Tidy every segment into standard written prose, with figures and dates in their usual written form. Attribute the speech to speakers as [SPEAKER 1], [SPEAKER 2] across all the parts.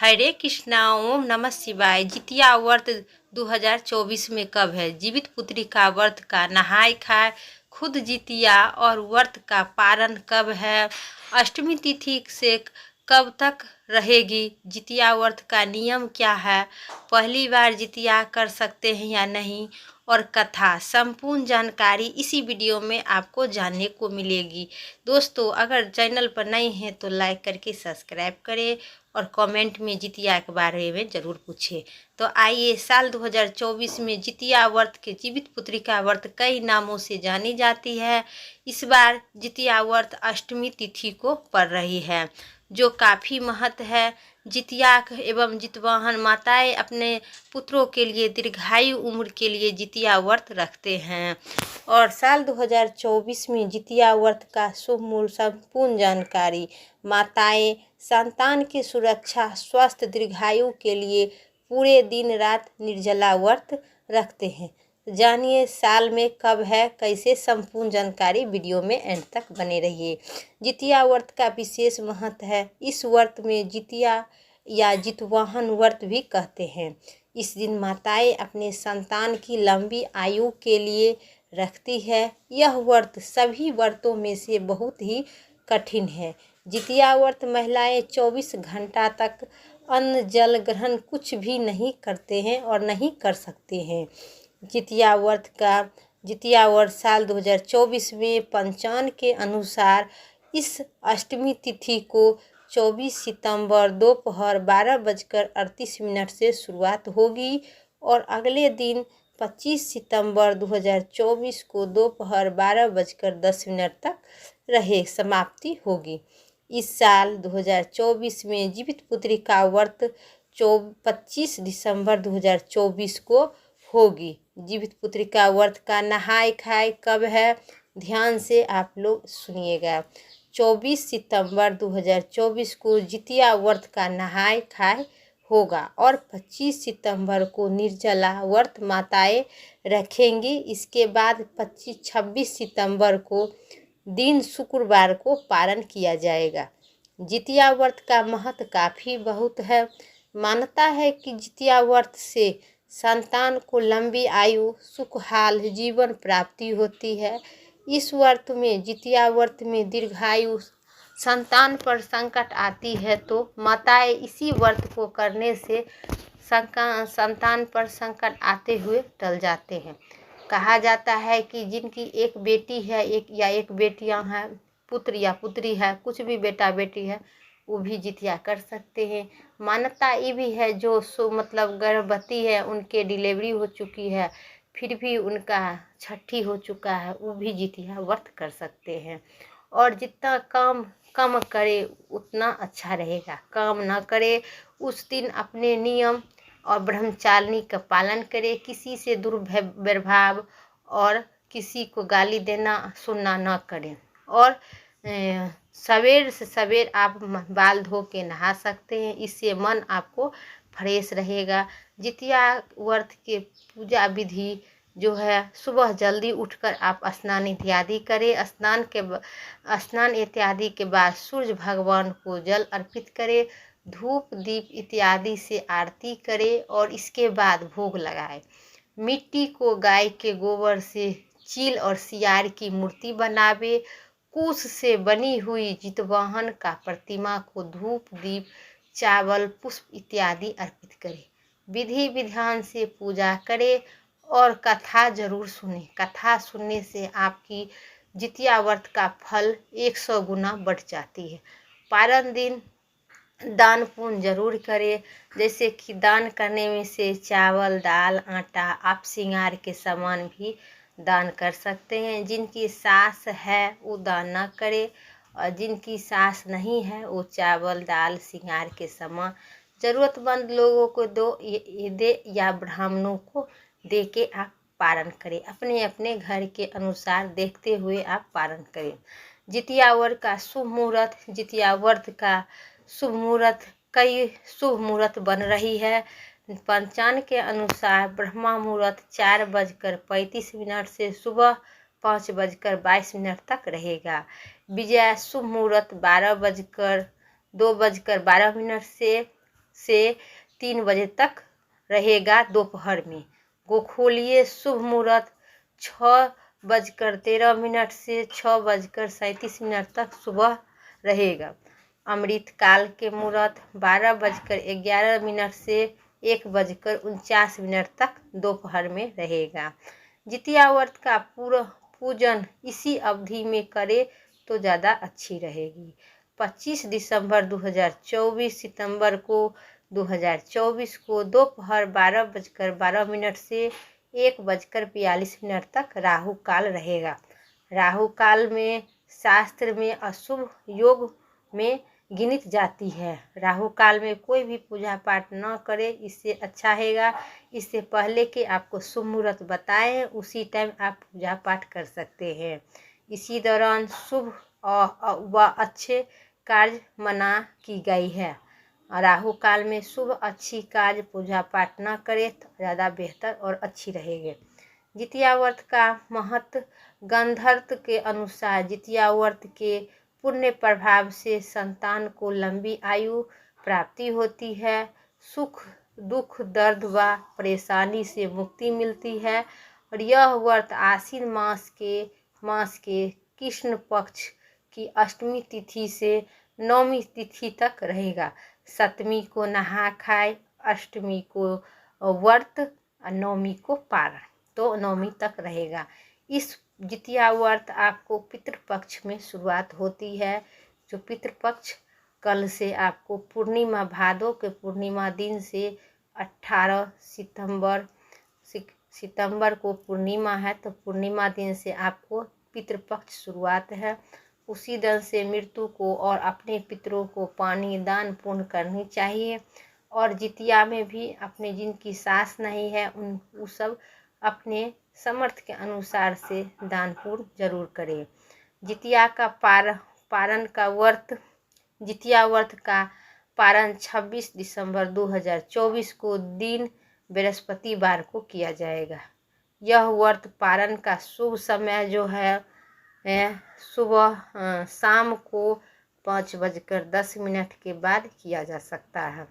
[SPEAKER 1] हरे कृष्णा ओम नमः शिवाय। जितिया व्रत 2024 में कब है? जीवित पुत्री का व्रत का नहाय खाए खुद जितिया और व्रत का पारण कब है? अष्टमी तिथि से कब तक रहेगी? जितिया व्रत का नियम क्या है? पहली बार जितिया कर सकते हैं या नहीं? और कथा संपूर्ण जानकारी इसी वीडियो में आपको जानने को मिलेगी। दोस्तों, अगर चैनल पर नए हैं तो लाइक करके सब्सक्राइब करें और कमेंट में जितिया के बारे में ज़रूर पूछे। तो आइए, साल 2024 में जितिया व्रत के जीवित पुत्री का व्रत कई नामों से जानी जाती है। इस बार जितिया व्रत अष्टमी तिथि को पड़ रही है, जो काफ़ी महत्व है। जितिया एवं जितवाहन माताएं अपने पुत्रों के लिए दीर्घायु उम्र के लिए जितिया व्रत रखते हैं। और साल 2024 में जितिया व्रत का शुभ मुहूर्त संपूर्ण जानकारी। माताएं संतान की सुरक्षा, स्वास्थ्य, दीर्घायु के लिए पूरे दिन रात निर्जला व्रत रखते हैं। जानिए साल में कब है, कैसे, संपूर्ण जानकारी वीडियो में एंड तक बने रहिए। जितिया व्रत का विशेष महत्व है। इस व्रत में जितिया या जितवाहन व्रत भी कहते हैं। इस दिन माताएं अपने संतान की लंबी आयु के लिए रखती है। यह व्रत सभी व्रतों में से बहुत ही कठिन है। जितिया व्रत महिलाएं 24 घंटा तक अन्न जल ग्रहण कुछ भी नहीं करते हैं और नहीं कर सकते हैं। जितिया व्रत साल 2024 में पंचांग के अनुसार इस अष्टमी तिथि को 24 सितंबर दोपहर 12:38 से शुरुआत होगी और अगले दिन 25 सितंबर 2024 को दोपहर 12:10 तक समाप्ति होगी। इस साल 2024 में जीवित पुत्री का व्रत 25 दिसंबर 2024 को होगी। जीवित पुत्री का व्रत का नहाय खाए कब है? ध्यान से आप लोग सुनिएगा। 24 सितंबर 2024 को जितिया व्रत का नहाय खाए होगा और 25 सितंबर को निर्जला व्रत माताएं रखेंगी। इसके बाद 26 सितंबर को दिन शुक्रवार को पारण किया जाएगा। जितिया व्रत का महत्व काफ़ी बहुत है। मान्यता है कि जितिया व्रत से संतान को लंबी आयु, सुखहाल जीवन प्राप्ति होती है। इस व्रत में, जितिया व्रत में दीर्घायु संतान पर संकट आती है तो माताएं इसी व्रत को करने से संतान पर संकट आते हुए टल जाते हैं। कहा जाता है कि जिनकी एक बेटी है, एक बेटियां हैं, पुत्र या पुत्री है, कुछ भी बेटा बेटी है, वो भी जितिया कर सकते हैं। मान्यता ये भी है जो गर्भवती है, उनके डिलीवरी हो चुकी है, फिर भी उनका छठी हो चुका है, वो भी जितिया व्रत कर सकते हैं। और जितना काम कम करे उतना अच्छा रहेगा। काम ना करे, उस दिन अपने नियम और ब्रह्मचारिणी का पालन करे। किसी से दुर्व्यवहार और किसी को गाली देना सुनना ना करें। और सवेर से सवेर आप बाल धो के नहा सकते हैं। इससे मन आपको फ्रेश रहेगा। जितिया व्रत के पूजा विधि जो है, सुबह जल्दी उठकर आप स्नान इत्यादि करें। स्नान इत्यादि के बाद सूर्य भगवान को जल अर्पित करें, धूप दीप इत्यादि से आरती करें और इसके बाद भोग लगाएं। मिट्टी को गाय के गोबर से चील और सियार की मूर्ति बनावे। कुश से बनी हुई जितवाहन का प्रतिमा को धूप दीप चावल पुष्प इत्यादि अर्पित करें। विधि विधान से पूजा करें और कथा जरूर सुने। कथा सुनने से आपकी जितिया व्रत का फल 100 गुना बढ़ जाती है। पारण दिन दान पुण्य जरूर करें। जैसे कि दान करने में से चावल, दाल, आटा, आप श्रृंगार के सामान भी दान कर सकते हैं। जिनकी सास है वो दान ना करे और जिनकी सास नहीं है वो चावल, दाल, श्रृंगार के सामान ज़रूरतमंद लोगों को दे या ब्राह्मणों को दे के आप पारण करें। अपने अपने घर के अनुसार देखते हुए आप पारण करें। जितिया व्रत का शुभ मुहूर्त। जितिया व्रत का शुभ मुहूर्त, कई शुभ मुहूर्त बन रही है। पंचांग के अनुसार ब्रह्मा मुहूर्त 4:35 से सुबह 5:22 तक रहेगा। विजया शुभ मुहूर्त 2:12 से से 3 बजे तक रहेगा दोपहर में। गोखोलिए शुभ मुहूर्त 6:13 से 6:37 तक सुबह रहेगा। अमृत काल के मुहूर्त 12:11 से 1:49 तक दोपहर में रहेगा। जितिया व्रत का पूजन इसी अवधि में करे तो ज़्यादा अच्छी रहेगी। 25 दिसंबर 2024 सितंबर को 2024 को दोपहर 12:12 से 1:42 तक राहु काल रहेगा। राहु काल में शास्त्र में अशुभ योग में गिनित जाती है। राहु काल में कोई भी पूजा पाठ न करे, इससे अच्छा रहेगा। इससे पहले कि आपको शुभ मुहूर्त बताएं उसी टाइम आप पूजा पाठ कर सकते हैं। इसी दौरान शुभ व अच्छे कार्य मना की गई है। राहु काल में शुभ अच्छी कार्य पूजा पाठ न करे तो ज़्यादा बेहतर और अच्छी रहेगी। जितिया व्रत का महत्व गंधर्व के अनुसार जितिया व्रत के पुण्य प्रभाव से संतान को लंबी आयु प्राप्ति होती है, सुख दुख दर्द व परेशानी से मुक्ति मिलती है। और यह व्रत आश्विन मास के कृष्ण पक्ष की अष्टमी तिथि से नवमी तिथि तक रहेगा। सप्तमी को नहा खाए, अष्टमी को व्रत और नवमी को पारण, तो नवमी तक रहेगा। इस जितिया व्रत आपको पितृपक्ष में शुरुआत होती है। जो पितृपक्ष कल से आपको पूर्णिमा, भादों के पूर्णिमा दिन से 18 सितंबर को पूर्णिमा है, तो पूर्णिमा दिन से आपको पितृपक्ष शुरुआत है। उसी दिन से मृत्यु को और अपने पितरों को पानी दान पुण्य करनी चाहिए। और जितिया में भी अपने जिनकी सास नहीं है वो सब अपने समर्थ के अनुसार से दान पुण्य जरूर करें। जितिया व्रत का पारण 26 दिसंबर 2024 को दिन बृहस्पतिवार को किया जाएगा। यह व्रत पारण का शुभ समय जो है सुबह शाम को 5:10 के बाद किया जा सकता है।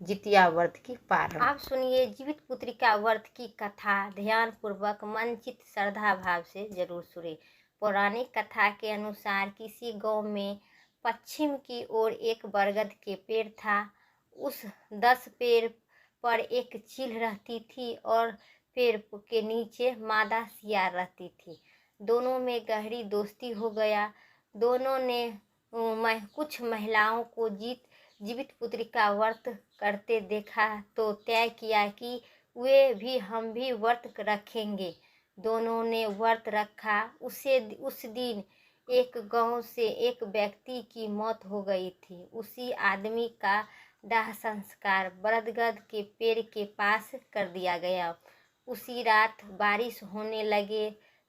[SPEAKER 1] जितिया व्रत की पारण। आप सुनिए जीवित पुत्रिका व्रत की कथा ध्यान पूर्वक मन चित्त श्रद्धा भाव से जरूर सुने। पौराणिक कथा के अनुसार किसी गांव में पश्चिम की ओर एक बरगद के पेड़ था। उस 10 पेड़ पर एक चील रहती थी और पेड़ के नीचे मादा सियार रहती थी। दोनों में गहरी दोस्ती हो गया। दोनों ने कुछ महिलाओं को जीवित पुत्रिका व्रत करते देखा तो तय किया कि हम भी व्रत रखेंगे। दोनों ने व्रत रखा। उस दिन एक गांव से एक व्यक्ति की मौत हो गई थी। उसी आदमी का दाह संस्कार बरगद के पेड़ के पास कर दिया गया। उसी रात बारिश होने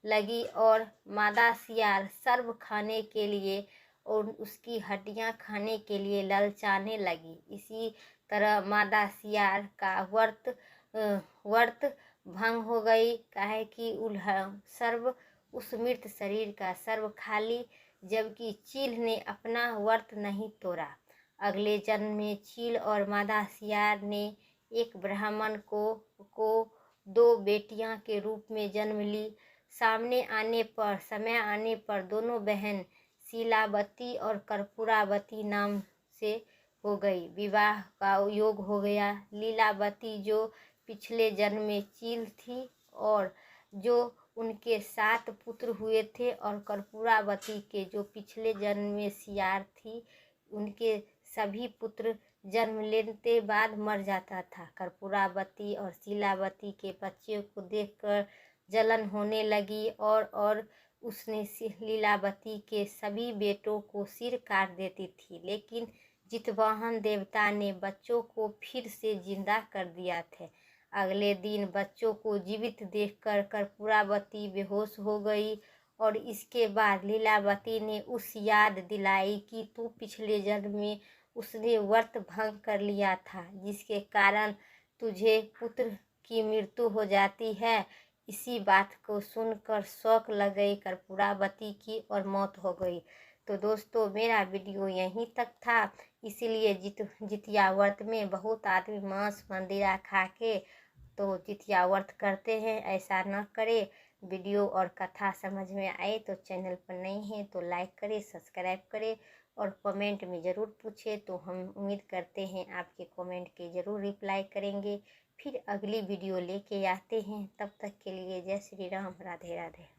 [SPEAKER 1] लगी और मादा सियार सर्व खाने के लिए और उसकी हड्डियां खाने के लिए ललचाने लगी। इसी तरह मादा सियार का व्रत भंग हो गई, काहे कि सर्व उस मृत शरीर का सर्व खाली, जबकि चील ने अपना व्रत नहीं तोड़ा। अगले जन्म में चील और मादा सियार ने एक ब्राह्मण को 2 बेटियां के रूप में जन्म ली। समय आने पर दोनों बहन शीलावती और कर्पूरावती नाम से हो गई। विवाह का योग हो गया। लीलावती जो पिछले जन्म में चील थी और जो उनके 7 पुत्र हुए थे, और कर्पूरावती के जो पिछले जन्म में सियार थी, उनके सभी पुत्र जन्म लेते बाद मर जाता था। कर्पूरावती और शीलावती के बच्चे को देखकर जलन होने लगी और उसने लीलावती के सभी बेटों को सिर काट देती थी। लेकिन जितवाहन देवता ने बच्चों को फिर से जिंदा कर दिया था। अगले दिन बच्चों को जीवित देखकर कर्पूरावती बेहोश हो गई और इसके बाद लीलावती ने उस याद दिलाई कि तू पिछले जन्म में उसने व्रत भंग कर लिया था, जिसके कारण तुझे पुत्र की मृत्यु हो जाती है। इसी बात को सुनकर शौक लग गई कर्पूरावती की और मौत हो गई। तो दोस्तों, मेरा वीडियो यहीं तक था। इसीलिए जितिया व्रत में बहुत आदमी मांस मंदिरा खा के तो जितिया व्रत करते हैं। ऐसा न करे। वीडियो और कथा समझ में आए तो चैनल पर नहीं है तो लाइक करें, सब्सक्राइब करें और कमेंट में ज़रूर पूछे। तो हम उम्मीद करते हैं आपके कमेंट के ज़रूर रिप्लाई करेंगे। फिर अगली वीडियो लेके आते हैं। तब तक के लिए जय श्री राम, राधे राधे।